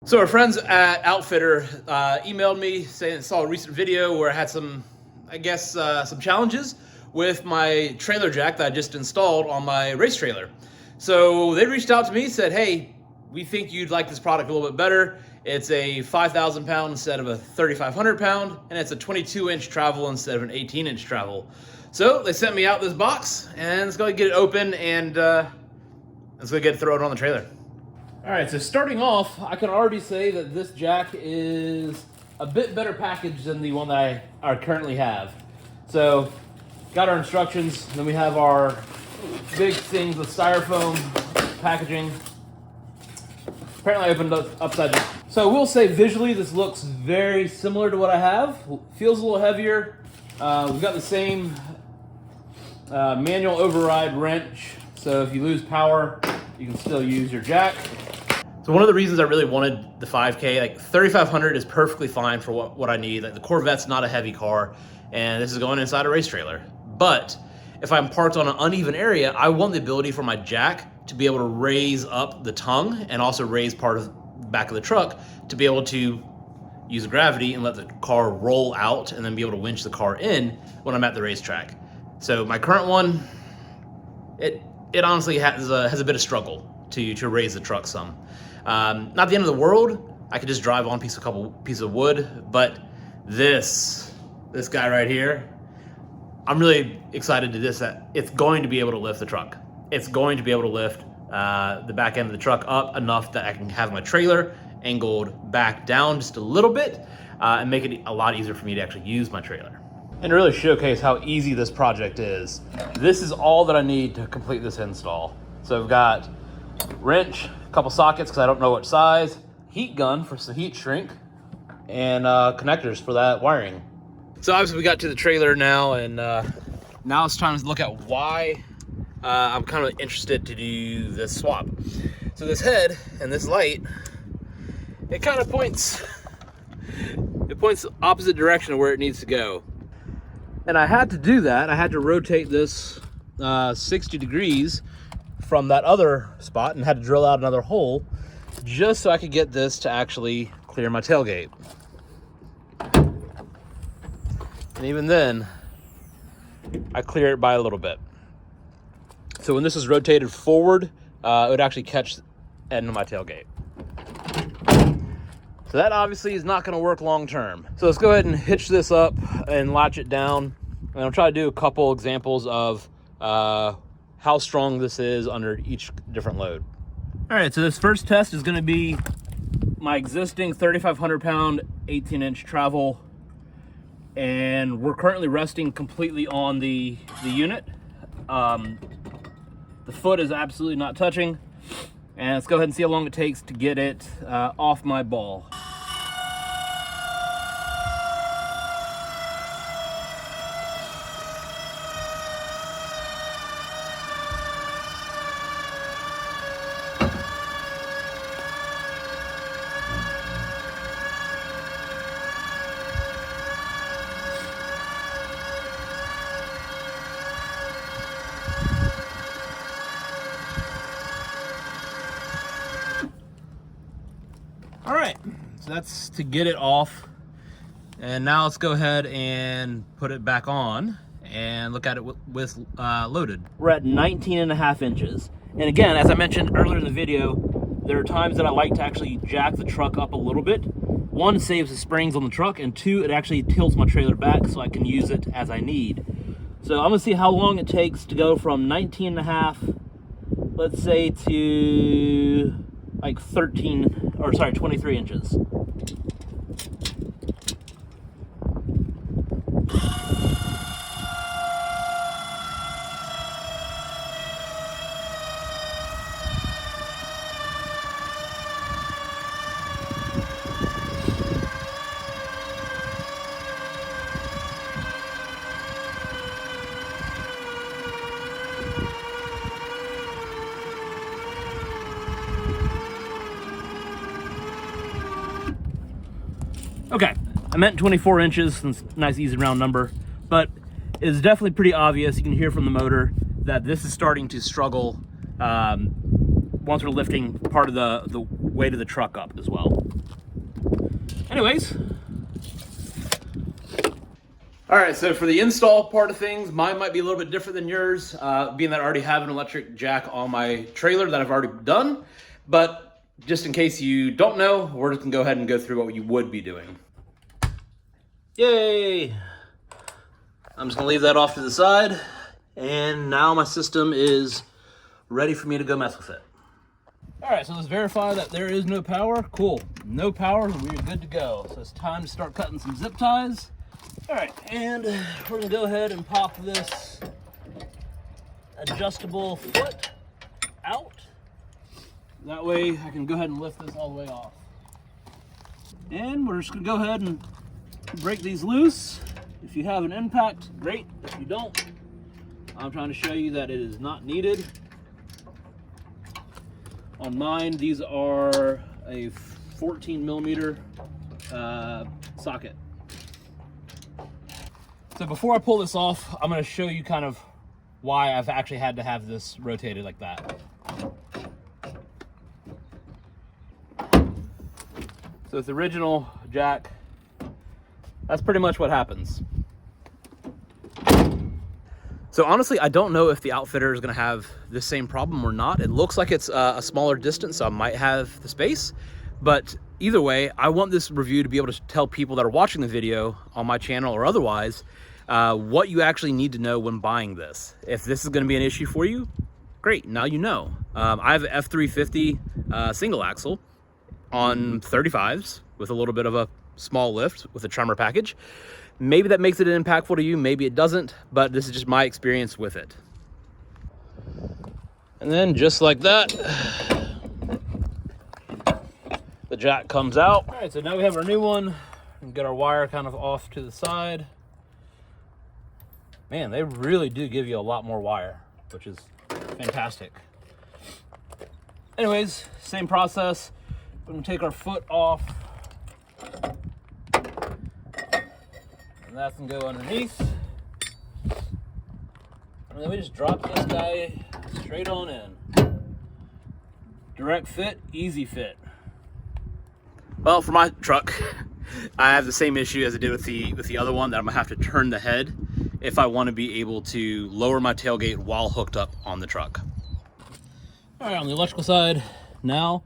So our friends at OutfitR emailed me saying they saw a recent video where I had some, some challenges with my trailer jack that I just installed on my race trailer. So they reached out to me, said, hey, we think you'd like this product a little bit better. It's a 5,000 pound instead of a 3,500 pound, and it's a 22-inch travel instead of an 18-inch travel. So they sent me out this box, and let's go get it open, and let's go get it thrown on the trailer. All right, so starting off, I can already say that this jack is a bit better packaged than the one that I currently have. So, got our instructions, and then we have our big things with styrofoam packaging. Apparently I opened it upside down. So I will say visually this looks very similar to what I have. Feels a little heavier. We've got the same manual override wrench, so if you lose power, you can still use your jack. So one of the reasons I really wanted the 5K, like 3,500 is perfectly fine for what I need. Like the Corvette's not a heavy car, and this is going inside a race trailer. But if I'm parked on an uneven area, I want the ability for my jack to be able to raise up the tongue and also raise part of the back of the truck to be able to use gravity and let the car roll out and then be able to winch the car in when I'm at the racetrack. So my current one, it honestly has a bit of struggle to raise the truck some. Not the end of the world. I could just drive on a couple pieces of wood, but this guy right here, I'm really excited to this that it's going to be able to lift the truck. It's going to be able to lift the back end of the truck up enough that I can have my trailer angled back down just a little bit and make it a lot easier for me to actually use my trailer. And to really showcase how easy this project is, this is all that I need to complete this install. So I've got wrench, a couple sockets because I don't know what size, heat gun for some heat shrink, and connectors for that wiring. So obviously we got to the trailer now, and now it's time to look at why I'm kind of interested to do this swap. So this head and this light, it kind of points the opposite direction of where it needs to go. And I had to do that. I had to rotate this 60 degrees from that other spot and had to drill out another hole just so I could get this to actually clear my tailgate. And even then, I clear it by a little bit. So when this is rotated forward, it would actually catch the end of my tailgate. So that obviously is not going to work long term. So let's go ahead and hitch this up and latch it down. And I'll try to do a couple examples of how strong this is under each different load. All right, so this first test is going to be my existing 3,500 pound 18-inch travel, and we're currently resting completely on the unit. The foot is absolutely not touching, and let's go ahead and see how long it takes to get it off my ball. All right, so that's to get it off. And now let's go ahead and put it back on and look at it with loaded. We're at 19.5 inches. And again, as I mentioned earlier in the video, there are times that I like to actually jack the truck up a little bit. One, saves the springs on the truck, and two, it actually tilts my trailer back so I can use it as I need. So I'm gonna see how long it takes to go from 19.5, let's say, to like 23 inches. Okay, I meant 24 inches, it's a nice easy round number, but it's definitely pretty obvious, you can hear from the motor, that this is starting to struggle once we're lifting part of the weight of the truck up as well. Anyways. All right, so for the install part of things, mine might be a little bit different than yours, being that I already have an electric jack on my trailer that I've already done. But just in case you don't know, we're just gonna go ahead and go through what you would be doing. Yay! I'm just gonna leave that off to the side, and now my system is ready for me to go mess with it. All right, so let's verify that there is no power. Cool, no power, we're good to go. So it's time to start cutting some zip ties. All right, and we're gonna go ahead and pop this adjustable foot out. That way I can go ahead and lift this all the way off. And we're just gonna go ahead and break these loose. If you have an impact, great. If you don't, I'm trying to show you that it is not needed. On mine, these are a 14 millimeter socket. So before I pull this off, I'm gonna show you kind of why I've actually had to have this rotated like that. So with the original jack, that's pretty much what happens. So honestly, I don't know if the Outfitter is gonna have the same problem or not. It looks like it's a smaller distance, so I might have the space. But either way, I want this review to be able to tell people that are watching the video on my channel or otherwise, what you actually need to know when buying this. If this is gonna be an issue for you, great, now you know. I have an F350 single axle on 35s with a little bit of a small lift with a tremor package. Maybe that makes it impactful to you, maybe it doesn't, but this is just my experience with it. And then just like that, the jack comes out. All right, so now we have our new one and get our wire kind of off to the side. Man, they really do give you a lot more wire, which is fantastic. Anyways, same process. We're gonna take our foot off. And that can go underneath. And then we just drop this guy straight on in. Direct fit, easy fit. Well, for my truck, I have the same issue as I did with the other one, that I'm gonna have to turn the head if I want to be able to lower my tailgate while hooked up on the truck. All right, on the electrical side now,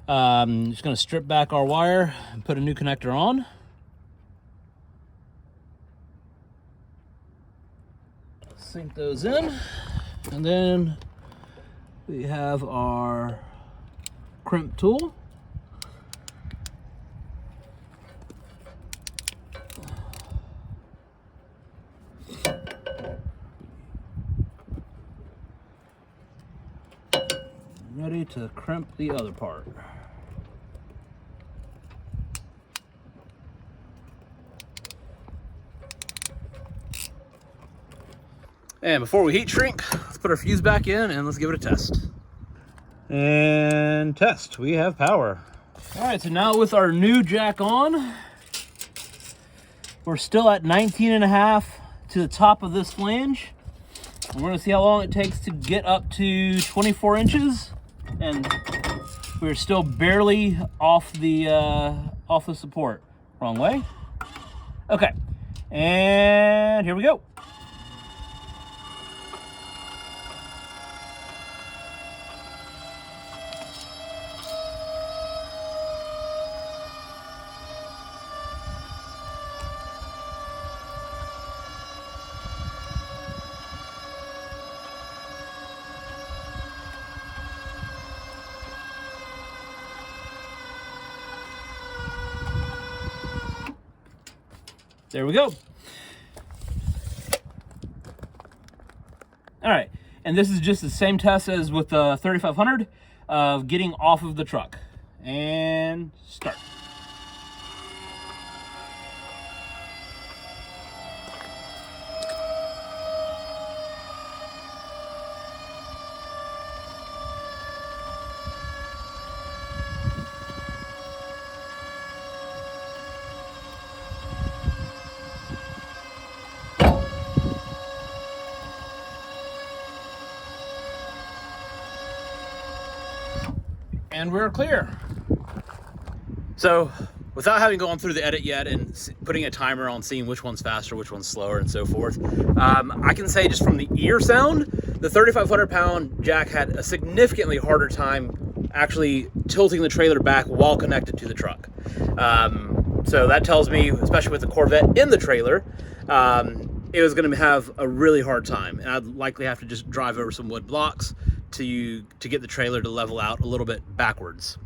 just gonna strip back our wire and put a new connector on. Sink those in, and then we have our crimp tool. Ready to crimp the other part. And before we heat shrink, let's put our fuse back in and let's give it a test. And test, we have power. All right, so now with our new jack on, we're still at 19.5 to the top of this flange. And we're gonna see how long it takes to get up to 24 inches. And we're still barely off the support. Wrong way. Okay, and here we go. There we go. All right, and this is just the same test as with the 3500 of getting off of the truck. And start. And we're clear. So without having gone through the edit yet and putting a timer on seeing which one's faster, which one's slower, and so forth, I can say just from the ear sound, the 3,500 pound jack had a significantly harder time actually tilting the trailer back while connected to the truck. So that tells me, especially with the Corvette in the trailer, it was going to have a really hard time, and I'd likely have to just drive over some wood blocks to get the trailer to level out a little bit backwards.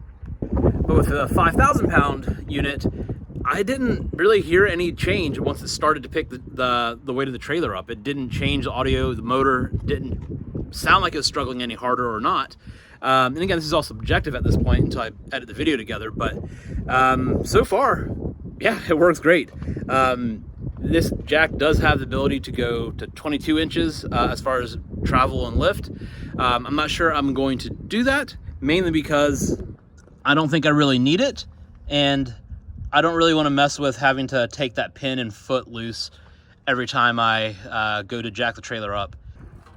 But with the 5,000 pound unit, I didn't really hear any change once it started to pick the weight of the trailer up. It didn't change the audio, the motor didn't sound like it was struggling any harder or not. And again, this is all subjective at this point until I edit the video together, but so far, yeah, it works great. This jack does have the ability to go to 22 inches as far as travel and lift. I'm not sure I'm going to do that, mainly because I don't think I really need it, and I don't really want to mess with having to take that pin and foot loose every time I go to jack the trailer up.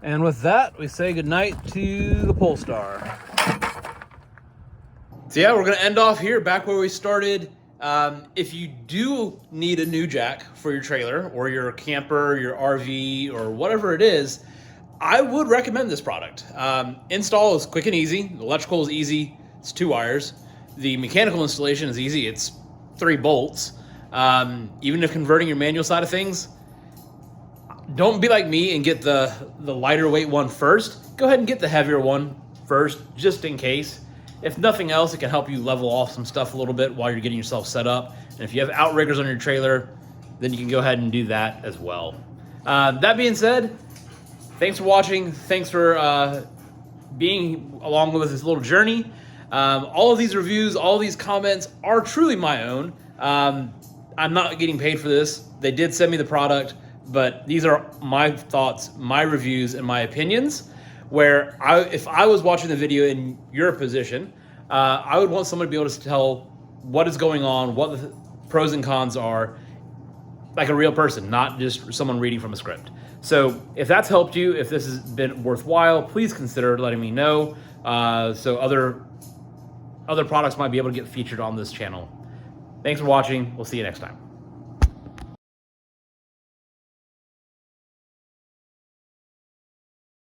And with that, we say goodnight to the PoleStar. So yeah, we're gonna end off here, back where we started. If you do need a new jack for your trailer or your camper, your RV, or whatever it is, I would recommend this product. Install is quick and easy. The electrical is easy. It's 2 wires. The mechanical installation is easy. It's 3 bolts. Even if converting your manual side of things, don't be like me and get the lighter weight one first. Go ahead and get the heavier one first, just in case. If nothing else, it can help you level off some stuff a little bit while you're getting yourself set up. And if you have outriggers on your trailer, then you can go ahead and do that as well. That being said, thanks for watching. Thanks for being along with this little journey. All of these reviews, all of these comments are truly my own. I'm not getting paid for this. They did send me the product, but these are my thoughts, my reviews, and my opinions, where if I was watching the video in your position, I would want someone to be able to tell what is going on, what the pros and cons are, like a real person, not just someone reading from a script. So if that's helped you, if this has been worthwhile, please consider letting me know, so other products might be able to get featured on this channel. Thanks for watching. We'll see you next time.